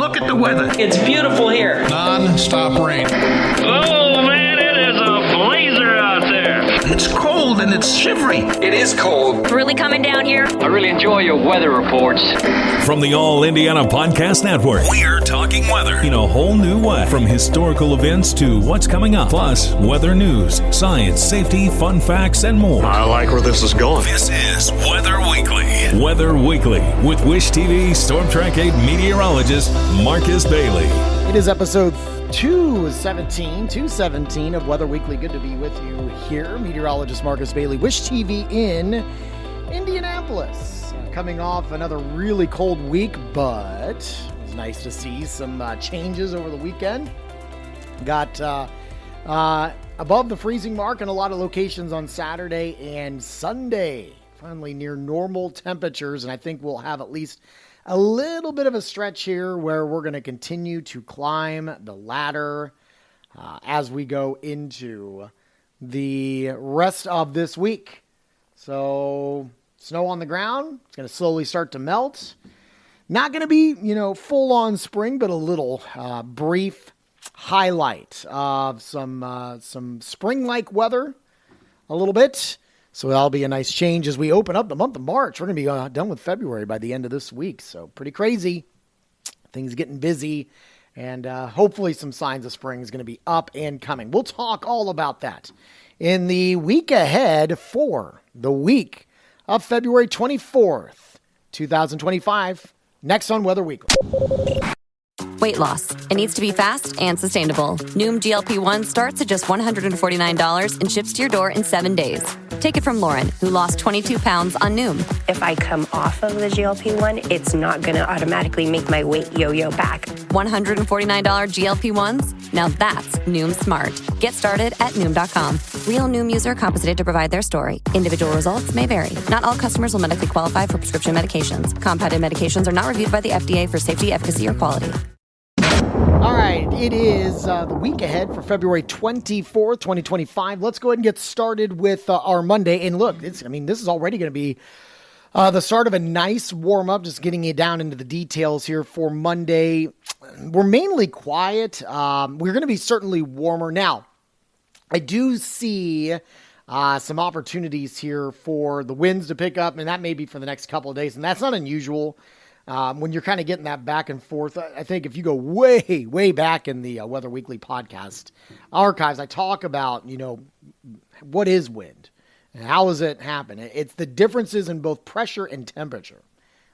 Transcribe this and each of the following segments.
Look at the weather. It's beautiful here. Non-stop rain. Oh, man, it is a blazer out there. It's cold and it's shivery. It is cold. It's really coming down here. I really enjoy your weather reports. From the All Indiana Podcast Network, we're talking weather in a whole new way. From historical events to what's coming up, plus weather news, science, safety, fun facts, and more. I like where this is going. This is Weather Weekly. Weather Weekly with Wish TV Storm Track 8 meteorologist Marcus Bailey. It is episode 217 of Weather Weekly. Good to be with you here. Meteorologist Marcus Bailey, Wish TV in Indianapolis. Coming off another really cold week, but it was nice to see some changes over the weekend. Got above the freezing mark in a lot of locations on Saturday and Sunday. Finally near normal temperatures, and I think we'll have at least a little bit of a stretch here where we're going to continue to climb the ladder as we go into the rest of this week. So snow on the ground, it's going to slowly start to melt. Not going to be, full on spring, but a little brief highlight of some spring-like weather a little bit. So that'll be a nice change as we open up the month of March. We're going to be done with February by the end of this week. So pretty crazy. Things getting busy. And hopefully some signs of spring is going to be up and coming. We'll talk all about that in the week ahead for the week of February 24th, 2025. Next on Weather Weekly. Weight loss. It needs to be fast and sustainable. Noom GLP-1 starts at just $149 and ships to your door in 7 days. Take it from Lauren, who lost 22 pounds on Noom. If I come off of the GLP-1, it's not going to automatically make my weight yo-yo back. $149 GLP-1s? Now that's Noom smart. Get started at Noom.com. Real Noom user compensated to provide their story. Individual results may vary. Not all customers will medically qualify for prescription medications. Compounded medications are not reviewed by the FDA for safety, efficacy, or quality. All right, it is the week ahead for February 24th, 2025. Let's go ahead and get started with our Monday. And look, this is already going to be the start of a nice warm-up, just getting you down into the details here for Monday. We're mainly quiet. We're going to be certainly warmer. Now, I do see some opportunities here for the winds to pick up, and that may be for the next couple of days, and that's not unusual. When you're kind of getting that back and forth, I think if you go way, way back in the Weather Weekly podcast archives, I talk about, what is wind and how does it happen? It's the differences in both pressure and temperature.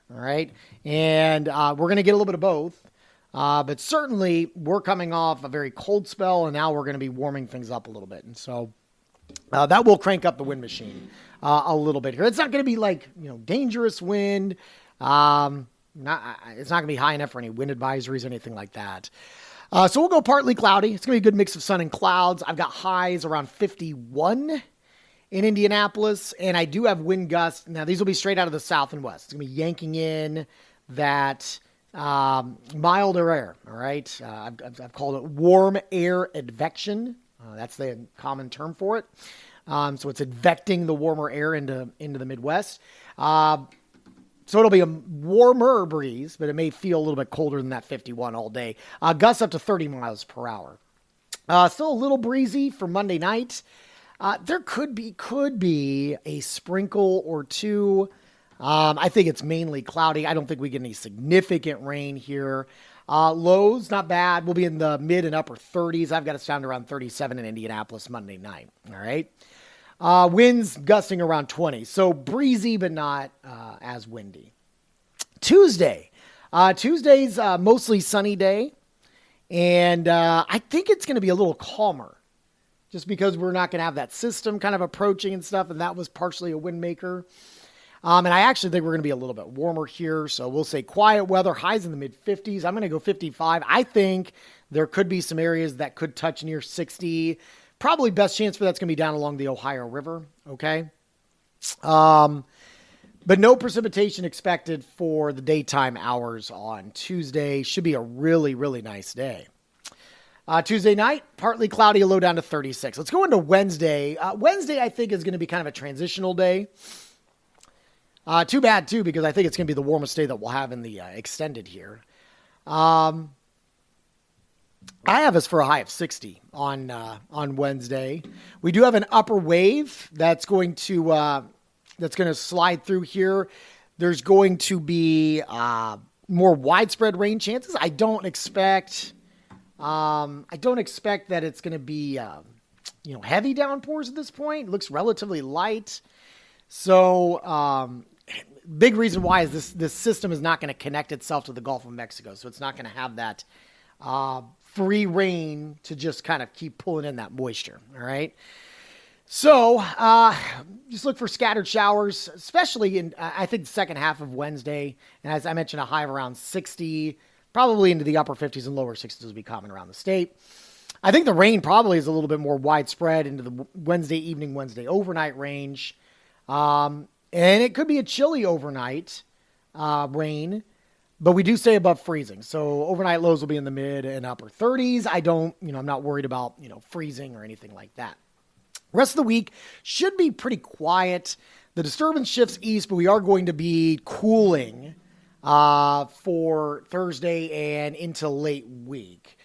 All right. And we're going to get a little bit of both. But certainly we're coming off a very cold spell, and now we're going to be warming things up a little bit. And so that will crank up the wind machine a little bit here. It's not going to be like, dangerous wind. It's not going to be high enough for any wind advisories or anything like that. So we'll go partly cloudy. It's going to be a good mix of sun and clouds. I've got highs around 51 in Indianapolis, and I do have wind gusts. Now, these will be straight out of the south and west. It's going to be yanking in that milder air, all right? I've called it warm air advection. That's the common term for it. So it's advecting the warmer air into the Midwest. So it'll be a warmer breeze, but it may feel a little bit colder than that 51 all day. Gusts up to 30 miles per hour. Still a little breezy for Monday night. There could be a sprinkle or two. I think it's mainly cloudy. I don't think we get any significant rain here. Lows, not bad. We'll be in the mid and upper 30s. I've got us down to around 37 in Indianapolis Monday night. All right. Winds gusting around 20. So breezy, but not as windy. Tuesday's mostly sunny day. And I think it's going to be a little calmer just because we're not going to have that system kind of approaching and stuff. And that was partially a wind maker. And I actually think we're going to be a little bit warmer here. So we'll say quiet weather, highs in the mid 50s. I'm going to go 55. I think there could be some areas that could touch near 60. Probably best chance for that's going to be down along the Ohio River, okay? But no precipitation expected for the daytime hours on Tuesday. Should be a really, really nice day. Tuesday night, partly cloudy, a low down to 36. Let's go into Wednesday. Wednesday, I think, is going to be kind of a transitional day. Too bad, too, because I think it's going to be the warmest day that we'll have in the extended here. I have us for a high of 60 on Wednesday. We do have an upper wave that's going to slide through here. There's going to be more widespread rain chances. I don't expect that it's going to be heavy downpours at this point. It looks relatively light. So big reason why is this system is not going to connect itself to the Gulf of Mexico. So it's not going to have that free rain to just kind of keep pulling in that moisture. All right. So just look for scattered showers, especially in, I think, the second half of Wednesday. And as I mentioned, a high of around 60, probably into the upper 50s and lower 60s will be common around the state. I think the rain probably is a little bit more widespread into the Wednesday evening, Wednesday overnight range. And it could be a chilly overnight rain. But we do stay above freezing. So overnight lows will be in the mid and upper 30s. I'm not worried about, freezing or anything like that. Rest of the week should be pretty quiet. The disturbance shifts east, but we are going to be cooling for Thursday and into late week.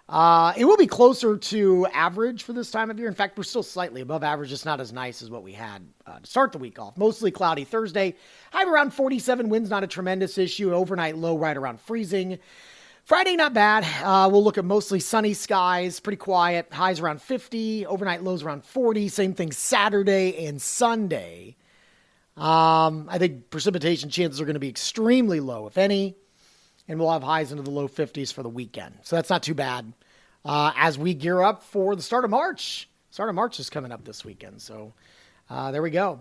It will be closer to average for this time of year. In fact, we're still slightly above average, just not as nice as what we had to start the week off. Mostly cloudy Thursday. High around 47, winds not a tremendous issue. Overnight low right around freezing. Friday, not bad. We'll look at mostly sunny skies, pretty quiet. Highs around 50, overnight lows around 40. Same thing Saturday and Sunday. I think precipitation chances are going to be extremely low, if any. And we'll have highs into the low 50s for the weekend. So that's not too bad as we gear up for the start of March. Start of March is coming up this weekend. So there we go.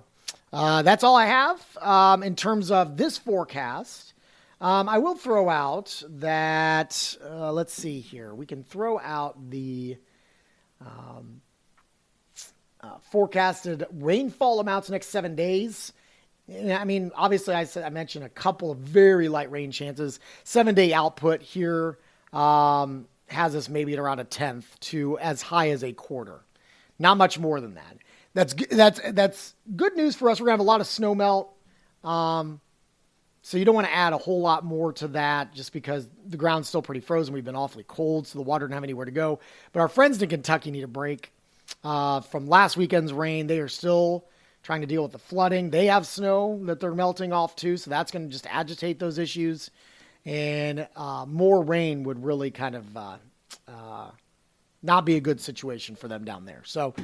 That's all I have in terms of this forecast. I will throw out that, let's see here. We can throw out the forecasted rainfall amounts next 7 days. I mean, obviously, I mentioned a couple of very light rain chances. 7-day output here has us maybe at around a tenth to as high as a quarter. Not much more than that. That's good news for us. We're gonna have a lot of snow melt, so you don't want to add a whole lot more to that just because the ground's still pretty frozen. We've been awfully cold, so the water doesn't have anywhere to go. But our friends in Kentucky need a break from last weekend's rain. They are still trying to deal with the flooding. They have snow that they're melting off too, so that's going to just agitate those issues. And more rain would really kind of not be a good situation for them down there. So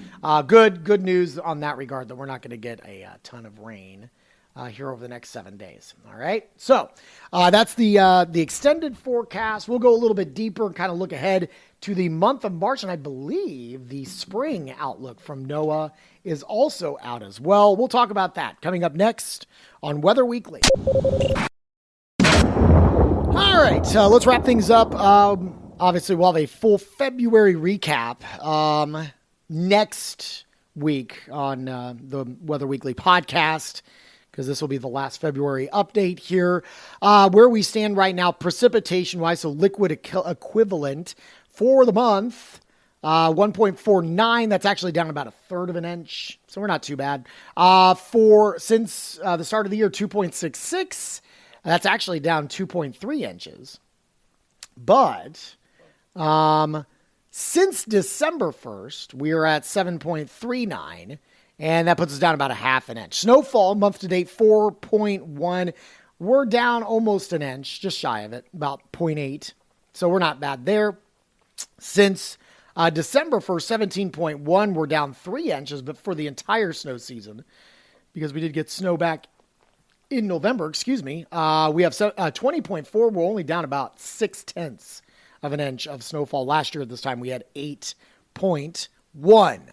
good news on that regard that we're not going to get a ton of rain here over the next 7 days. All right. So that's the extended forecast. We'll go a little bit deeper and kind of look ahead to the month of March. And I believe the spring outlook from NOAA is also out as well. We'll talk about that coming up next on Weather Weekly. All right. Let's wrap things up. Obviously, we'll have a full February recap next week on the Weather Weekly podcast, because this will be the last February update here. Where we stand right now, precipitation-wise, so liquid equivalent for the month, 1.49. That's actually down about a third of an inch, so we're not too bad. Since the start of the year, 2.66. That's actually down 2.3 inches. But since December 1st, we are at 7.39. And that puts us down about a half an inch. Snowfall, month to date, 4.1. We're down almost an inch, just shy of it, about 0.8. So we're not bad there. Since December 1st, 17.1, we're down 3 inches, but for the entire snow season, because we did get snow back in November, we have 20.4. We're only down about 0.6 of an inch of snowfall. Last year at this time, we had 8.1.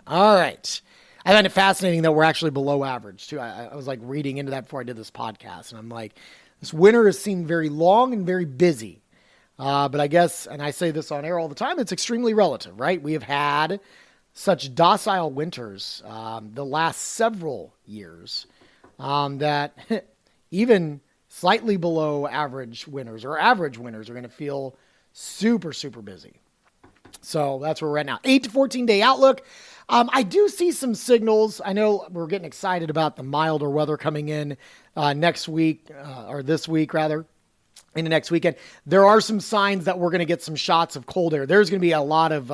All right. I find it fascinating that we're actually below average, too. I was like reading into that before I did this podcast, and I'm like, this winter has seemed very long and very busy. But I guess, and I say this on air all the time, it's extremely relative, right? We have had such docile winters the last several years that even slightly below average winters or average winters are going to feel super, super busy. So that's where we're at now. 8 to 14 day outlook. I do see some signals. I know we're getting excited about the milder weather coming in next week, or this week rather. into next weekend. There are some signs that we're going to get some shots of cold air. There's going to be a lot of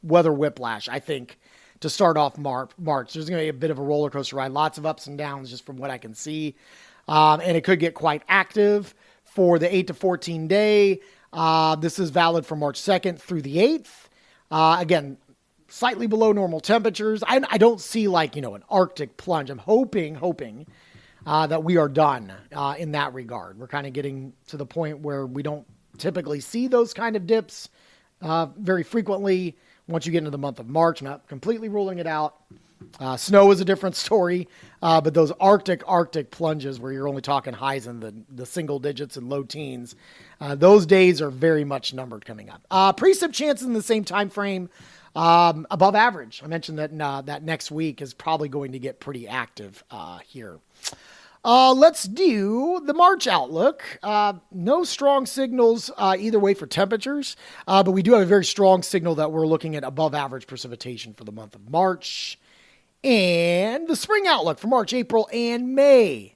weather whiplash, I think, to start off March. There's going to be a bit of a roller coaster ride, lots of ups and downs just from what I can see. And it could get quite active for the 8 to 14 day. This is valid from March 2nd through the 8th. Again, slightly below normal temperatures. I don't see an Arctic plunge. I'm hoping that we are done in that regard. We're kind of getting to the point where we don't typically see those kind of dips very frequently. Once you get into the month of March, I'm not completely ruling it out. Snow is a different story, but those Arctic plunges where you're only talking highs in the single digits and low teens, those days are very much numbered coming up. Precip chances in the same time frame, above average. I mentioned that that next week is probably going to get pretty active here. Let's do the March outlook. No strong signals either way for temperatures, but we do have a very strong signal that we're looking at above average precipitation for the month of March. And the spring outlook for March, April, and May.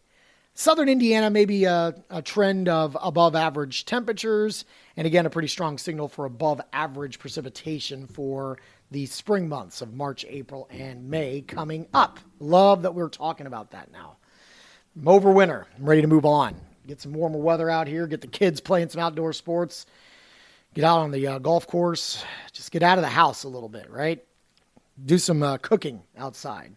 Southern Indiana may be a trend of above average temperatures, and again, a pretty strong signal for above average precipitation for the spring months of March, April, and May coming up. Love that we're talking about that now. I'm over winter. I'm ready to move on. Get some warmer weather out here. Get the kids playing some outdoor sports. Get out on the golf course. Just get out of the house a little bit, right? Do some cooking outside.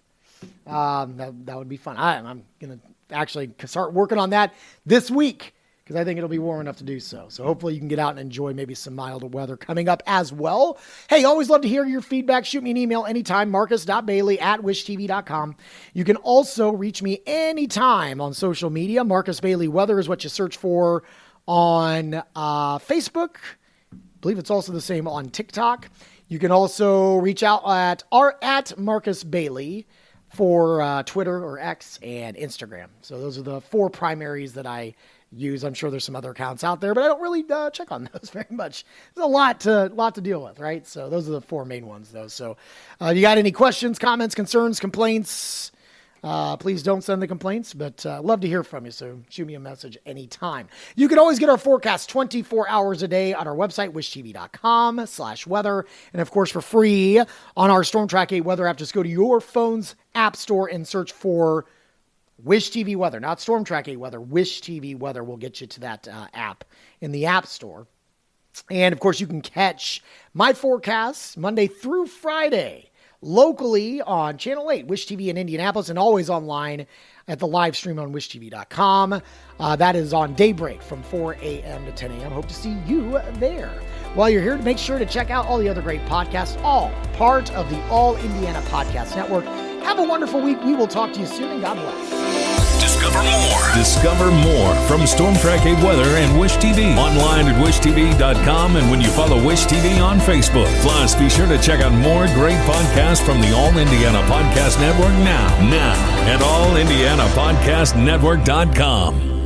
That would be fun. I'm going to actually start working on that this week because I think it'll be warm enough to do so. So hopefully you can get out and enjoy maybe some milder weather coming up as well. Hey, always love to hear your feedback. Shoot me an email anytime, marcus.bailey@wishtv.com. You can also reach me anytime on social media. Marcus Bailey Weather is what you search for on Facebook. I believe it's also the same on TikTok. You can also reach out at Marcus Bailey for Twitter or X and Instagram. So those are the 4 primaries that I use. I'm sure there's some other accounts out there, but I don't really check on those very much. There's a lot to deal with, right? So those are the 4 main ones, though. So you got any questions, comments, concerns, complaints? Please don't send the complaints, but love to hear from you. So shoot me a message anytime. You can always get our forecast 24 hours a day on our website, wishtv.com/weather. And of course, for free on our Storm Track 8 weather app, just go to your phone's app store and search for Wish TV Weather, not Storm Track 8 Weather. Wish TV Weather will get you to that app in the App Store. And of course, you can catch my forecasts Monday through Friday locally on Channel 8, Wish TV in Indianapolis, and always online at the live stream on wishtv.com. That is on daybreak from 4 a.m. to 10 a.m. Hope to see you there. While you're here, make sure to check out all the other great podcasts, all part of the All Indiana Podcast Network. Have a wonderful week. We will talk to you soon, and God bless. Discover more from Storm Track 8 Weather and Wish TV. Online at wishtv.com and when you follow Wish TV on Facebook. Plus, be sure to check out more great podcasts from the All Indiana Podcast Network now at allindianapodcastnetwork.com.